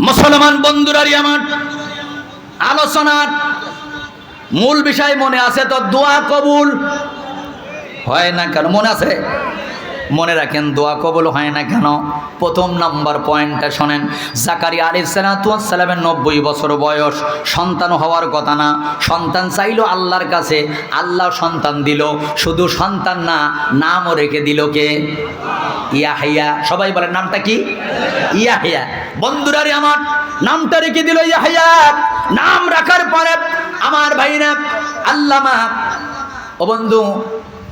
মুসলমান বন্ধুরাই আমার, আলোচনার মূল বিষয় মনে আছে তো? দোয়া কবুল হয় না কেন? মনে আছে? মনে রাখেন, দোয়া কবুল হয় না কেন? প্রথম নাম্বার পয়েন্টটা শোনেন। জাকারিয়া আলাইহিস সালামের 90 বছর বয়স, সন্তান হওয়ার কথা না। সন্তান চাইলো আল্লাহর কাছে, আল্লাহ সন্তান দিল। শুধু সন্তান না, নামও রেখে দিল কে? ইয়াহিয়া। সবাই বলেন নামটা কি? ইয়াহিয়া। বন্ধুরারে আমার, নামটা রেখে দিল ইয়াহিয়া। নাম রাখার পরে আমার ভাইরা আল্লামা ও বন্ধু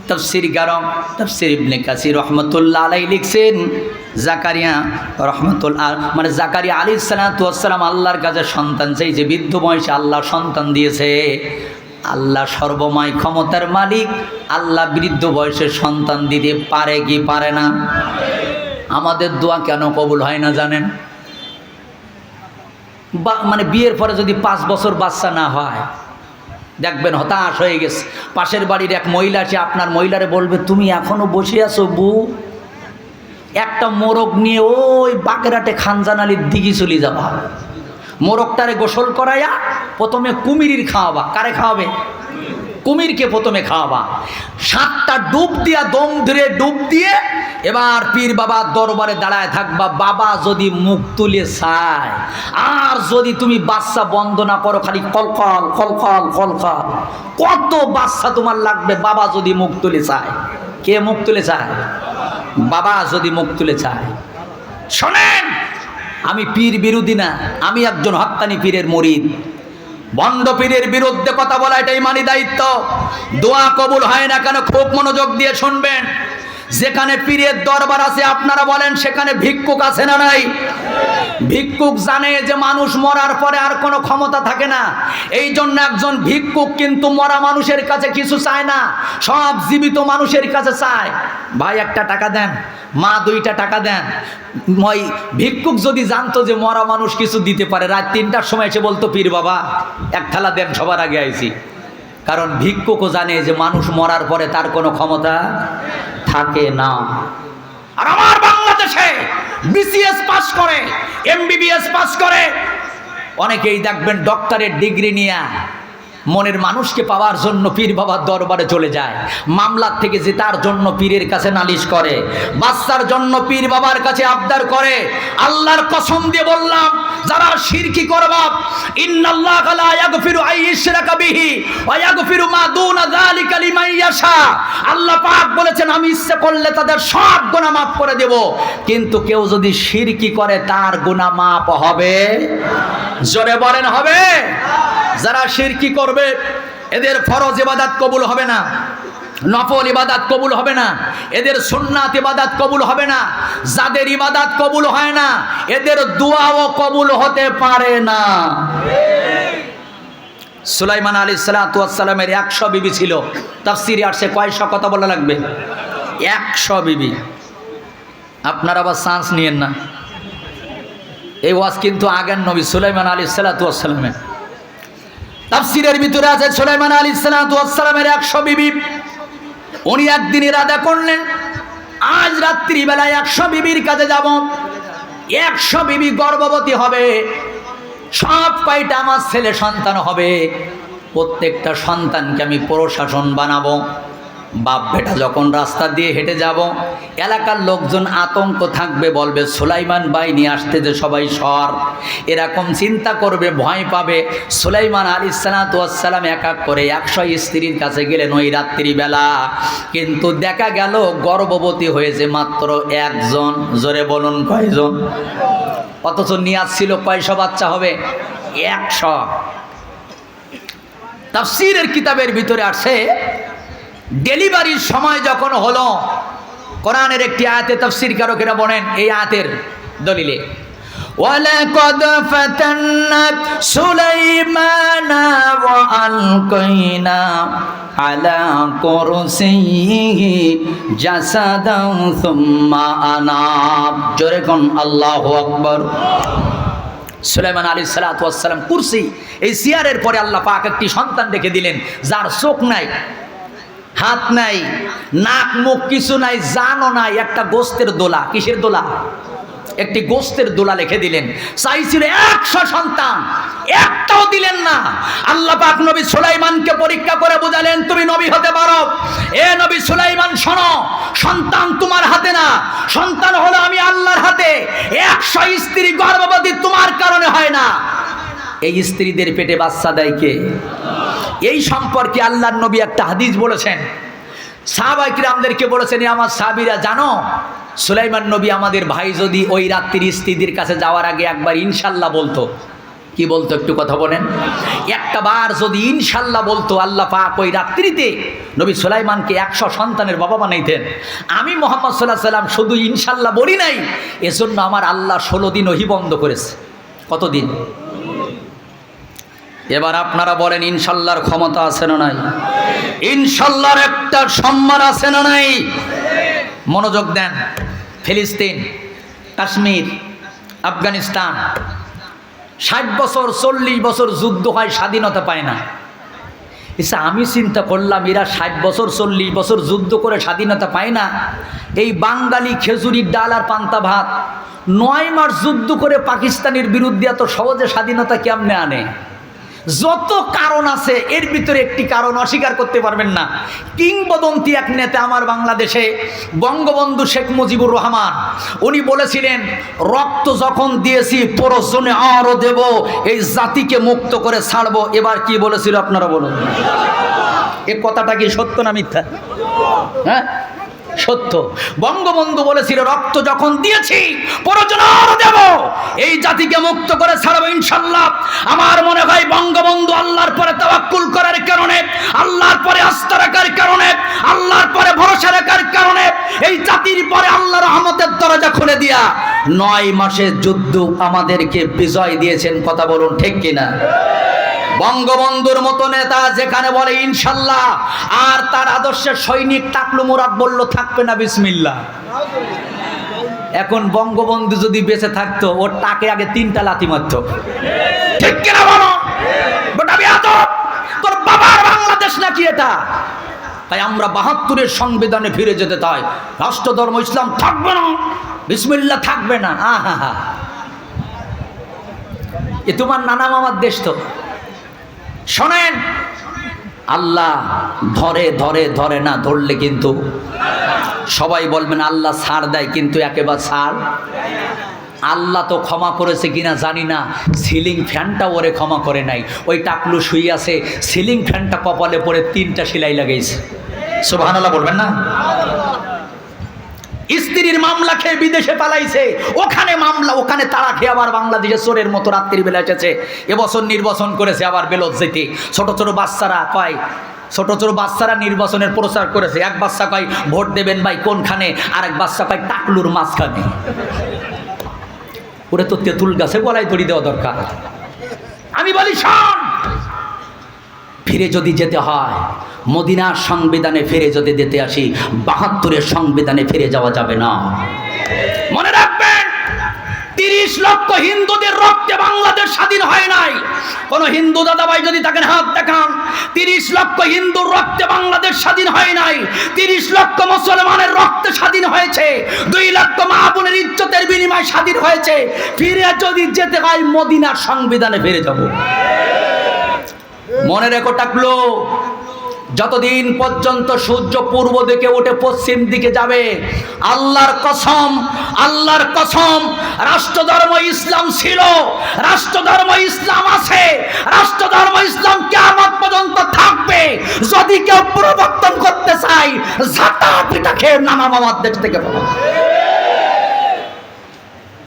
তাফসীর গারম তাফসীর ইবনে কাসির রহমাতুল্লাহ আলাইহি লিখছেন, জাকারিয়া রহমাতুল্লাহ মানে জাকারিয়া আলাইহিস সালাম আল্লাহর কাছে সন্তান চাইছে, বৃদ্ধ বয়সে আল্লাহ সন্তান দিয়েছে। আল্লাহ সর্বময় ক্ষমতার মালিক, আল্লাহ বৃদ্ধ বয়সে সন্তান দিতে পারে কি পারে না? আমাদের দোয়া কেন কবুল হয় না জানেন? মানে বিয়ের পরে যদি 5 বছর বাচ্চা না হয়, দেখবেন হতাশ হয়ে গেছে। পাশের বাড়ির এক মহিলা আছে, আপনার মহিলারে বলবে, তুমি এখনো বসে আছো বউ? একটা মোরগ নিয়ে ওই বাগেরহাটে খানজান আলীর দিঘি চলে যাবা, মোরগটারে গোসল করাইয়া প্রথমে কুমিরির খাওয়াবা। কারে খাওয়াবে? কুমিরকে প্রথমে খাওয়াবা। 7টা ডুব দিয়া, দম ধরে ডুব দিয়ে এবার পীর বাবার দরবারে দাঁড়ায় থাকবা। বাবা যদি মুখ তুলে চায়, আর যদি তুমি বাচ্চা বন্ধ না করো, খালি কলকল কলকল কলকল, কত বাচ্চা তোমার লাগবে বাবা যদি মুখ তুলে চায়। কে মুখ তুলে চায়? বাবা যদি মুখ তুলে চায়। শোনেন, আমি পীর বিরোধী না, আমি একজন হক্কানি পীরের মুরিদ। বন্ড পীরের বিরুদ্ধে কথা বলা এটাই মানি দায়িত্ব। দোয়া কবুল হয় না কেন? খুব মনোযোগ দিয়ে শুনবেন। যেখানে পীরের দরবার আছে আপনারা বলেন, সেখানে ভিক্ষুক আছে না নাই? ভিক্ষুক জানে যে মানুষ মরার পরে আর কোনো ক্ষমতা থাকে না। এই জন্য একজন ভিক্ষুক কিন্তু মরা মানুষের কাছে কিছু চায় না, সব জীবিত মানুষের কাছে চায়। ভাই 1টা টাকা দেন, মা 2টা টাকা দেন। ওই ভিক্ষুক যদি জানতো যে মরা মানুষ কিছু দিতে পারে, রাত 3টার সময় এসে বলতো, পীর বাবা 1 থালা দেন, সবার আগে আইছি। কারণ ভিক্ষুকও জানে যে মানুষ মরার পরে তার কোনো ক্ষমতা থাকে না। আর আমার বাংলাদেশে বিসিএস পাস করে, এমবিবিএস পাস করে, অনেকেই দেখবেন ডক্টরের ডিগ্রি নিয়ে মনের মানুষকে পাওয়ার জন্য পীর বাবার দরবারে চলে যায়। মামলার থেকে জেতার জন্য পীরের কাছে নালিশ করে, বাচ্চার জন্য পীর বাবার কাছে আবদার করে। আল্লাহর কসম দিয়ে বললাম, যারা শিরকি করবা, ইন্নাল্লাহা লা ইয়াগফিরু আন ইউশরাকা বিহি ওয়া ইয়াগফিরু মা দুনা যালিকা লিমান ইয়াশা। আল্লাহ পাক বলেছেন, আমি ইচ্ছে করলে তাদের সব গুনাহ মাফ করে দেব, কিন্তু কেউ যদি শিরকি করে তার গুনাহ মাফ হবে? জোরে বলেন হবে? যারা শিরকি করবে এদের ফরজ ইবাদত কবুল হবে না, নফল ইবাদত কবুল হবে না, এদের সুন্নাত ইবাদত কবুল হবে না। যাদের ইবাদত কবুল হয় না, এদের দোয়াও কবুল হতে পারে না। সুলাইমান আলাইহিস সালামের 100 বিবি ছিল। তাফসীরে আসছে কয়শো, কথা বলা লাগবে? 100 বিবি। আপনারা আবার চান্স নিয়েন না, এই ওয়াজ কিন্তু আগের নবী সুলাইমান আলাইহিস সালামের। তাফসীরের ভিতরে আছে সুলাইমান আলাইহিস সালামের 100 বিবি। উনি একদিন ইরাদা করলেন, আজ রাত্রি বেলায় 100 বিবির কাছে যাব, 100 বিবি গর্ভবতী হবে, সব কয়টা আমার ছেলে সন্তান হবে, প্রত্যেকটা সন্তানকে আমি প্রশাসন বানাবো। বাপ বেটা যখন রাস্তা দিয়ে হেঁটে যাব, এলাকার লোকজন আতঙ্ক থাকবে, বলবে সুলাইমান ভাই নিয়ে আসতে যে সবাই সর, এরকম চিন্তা করবে, ভয় পাবে। সুলাইমান আলাইহিস সালাম এক এক করে 100 স্ত্রীর কাছে গেলেন ওই রাত্রিবেলা, কিন্তু দেখা গেল গর্ভবতী হয়েছে মাত্র 1জন। জোরে বলুন কয়জন? অথচ নিয়াজ ছিল কয়শো বাচ্চা হবে? 100। তাফসীরের কিতাবের ভিতরে আসে, ডেলিভারির সময় যখন হলো, কোরআনের একটি আয়াতে তাফসীরকারকেরা বলেন এই আয়াতের দলিলে, ওয়ালাকাদ ফাতান্না সুলাইমানা ওয়া আলকাইনা আলা কুরসিহি জাসাদান সুম্মা আনাব। জোরে কোন আল্লাহু আকবার। সুলাইমান আলাইহিস সালাম কুরসি, এই চেয়ারের পরে আল্লাহ পাক একটি সন্তান রেখে দিলেন, যার চোখ নাই, হাত নাই, নাক মুখ কিছু নাই, জানও নাই, একটা গোস্তের দোলা। কিসের দোলা? একটি গোস্তের দোলা লিখে দিলেন। চাইছিল 100 সন্তান, একটাও দিলেন না। আল্লাহ পাক নবী সুলাইমানকে পরীক্ষা করে বুঝালেন, তুমি নবী হতে পারো। এ নবী সুলাইমান শোনো, সন্তান তোমার হাতে না, সন্তান হলো আমি আল্লাহর হাতে। 100 স্ত্রী গর্ভবতী তোমার কারণে হয় না, এই স্ত্রীদের পেটে বাচ্চা দেয় কে? এই সম্পর্কে আল্লাহর নবী একটা হাদিস বলেছেন। সাহাবায়ে কিরামদেরকে বলেছেন, আমার সাহাবীরা জানো, সুলাইমান নবী আমাদের ভাই যদি ওই রাত্রির স্ত্রীদের কাছে যাওয়ার আগে একবার ইনশাল্লাহ বলতো, কি বলতো একটু কথা বলেন, একটা বার যদি ইনশাল্লাহ বলতো, আল্লাহ পাক ওই রাত্রিতে নবী সুলাইমানকে 100 সন্তানের বাবা বানাইতেন। আমি মুহাম্মদ সাল্লাল্লাহু আলাইহি ওয়াসাল্লাম শুধু ইনশাল্লাহ বলি নাই, এজন্য আমার আল্লাহ 16 দিন ওহী বন্ধ করেছে। কতদিন? এবার আপনারা বলেন, ইনশাল্লাহর ক্ষমতা আছে না নাই? ইনশাল্লাহর একটা সম্মান আছে না নাই? মনোযোগ দেন। ফিলিস্তিন, কাশ্মীর, আফগানিস্তান 60 বছর 40 বছর যুদ্ধ হয়, স্বাধীনতা পায় না। আচ্ছা, আমি চিন্তা করলাম, এরা 60 বছর 40 বছর যুদ্ধ করে স্বাধীনতা পায় না, এই বাঙালি খেজুরির ডাল আর পান্তা ভাত 9 মাস যুদ্ধ করে পাকিস্তানের বিরুদ্ধে এত সহজে স্বাধীনতা কেমনে আনে? যত কারণ আছে, এর ভিতরে একটি কারণ অস্বীকার করতে পারবেন না। কিংবদন্তি এক নেতা আমার বাংলাদেশে, বঙ্গবন্ধু শেখ মুজিবুর রহমান, উনি বলেছিলেন, রক্ত যখন দিয়েছি প্রয়োজনে আরও দেব, এই জাতিকে মুক্ত করে ছাড়বো। এবার কি বলেছিল আপনারা বলুন? এ কথাটা কি সত্য না মিথ্যা? হ্যাঁ, সত্য। বঙ্গবন্ধু বলেছিল, রক্ত যখন দিয়েছি প্রয়োজনে আরও দেব, এই জাতিকে মুক্ত করে ছাড়বো ইনশাল্লাহ। আমার মনে হয় বঙ্গবন্ধু আল্লাহর পরে তাওয়াক্কুল করার কারণে, আল্লাহর পরে আস্থা রাখার কারণে, আল্লাহর পরে ভরসা রাখার কারণে এই জাতির পরে আল্লাহর রহমতের দরজা খুলে দিয়া 9 মাসের যুদ্ধ আমাদেরকে বিজয় দিয়েছেন। কথা বলুন ঠিক কিনা? বঙ্গবন্ধুর মতো নেতা যেখানে বলে ইনশাল্লাহ, আর তার আদর্শের সৈনিক টাকলু মুরাদ বলল থাকবে না বিসমিল্লাহ। এখন বঙ্গবন্ধু যদি বেঁচে থাকতো, ওর টাকে আগে 3টা লাথি মারত। ঠিক কিনা বলো? গোটা বেয়াদব, তোর বাবার বাংলাদেশ নাকি এটা? তাই আমরা 72-এর সংবিধানে ফিরে যেতে চাই। রাষ্ট্র ধর্ম ইসলাম থাকবে না, বিসমিল্লাহ থাকবে না। আহা, এ তোমার নানা মামার দেশ তো। শোনেন, আল্লাহ ধরে ধরে ধরে না, ধরলে কিন্তু সবাই বলবেন আল্লাহ ছাড় দেয়, কিন্তু একেবারে ছাড়। আল্লাহ তো ক্ষমা করেছে কিনা জানি না, সিলিং ফ্যানটা ওরে ক্ষমা করে নাই। ওই টাকলু শুয়ে আছে, সিলিং ফ্যানটা কপালে পরে 3টা সেলাই লাগাইছে। সুবহানাল্লাহ বলবেন না? স্ত্রীর মামলা খেয়ে বিদেশে পালাইছে, ওখানে মামলা, ওখানে তারা খেয়ে আবার বাংলাদেশে চোরের মতো রাত্রিবেলা এসেছে। এবছর নির্বাচন করেছে আবার বেলত যেতে। ছোট ছোট বাচ্চারা কয়, ছোট ছোট বাচ্চারা নির্বাচনের প্রচার করেছে। এক বাচ্চা কয় ভোট দেবেন ভাই কোনখানে, আরেক বাচ্চা কয় টাকলুর মাঝখানে। ওরে তো তেঁতুল গাছে গলায় দড়ি দেওয়া দরকার। আমি বলি শোন, ফিরে যদি যেতে হয়, মদিনার সংবিধানে ফিরে যদি যেতে আসি, 72-এর সংবিধানে ফিরে যাওয়া যাবে না। মনে রাখবেন, 30 লক্ষ হিন্দুদের রক্তে বাংলাদেশ স্বাধীন হয় নাই। কোন হিন্দু দাদা ভাই যদি তাকে হাত দেখান, 30 লক্ষ হিন্দুর রক্তে বাংলাদেশ স্বাধীন হয় নাই। 30 লক্ষ মুসলমানের রক্তে স্বাধীন হয়েছে। 2 লক্ষ মা বোনের ইজ্জতের বিনিময়ে স্বাধীন হয়েছে। ফিরে যদি যেতে হয়, মদিনার সংবিধানে ফিরে যাব। মনে রেখো টাকলো, যতদিন পর্যন্ত সূর্য পূর্ব দিকে উঠে পশ্চিম দিকে যাবে, আল্লাহর কসম, আল্লাহর কসম, রাষ্ট্রধর্ম ইসলাম ছিল, রাষ্ট্রধর্ম ইসলাম আছে, রাষ্ট্রধর্ম ইসলাম কিয়ামত পর্যন্ত থাকবে। যদি কেউ পরিবর্তন করতে চায়, ঝাঁটা পিটা খেয়ে নানা মামার দেশ থেকে পাবো।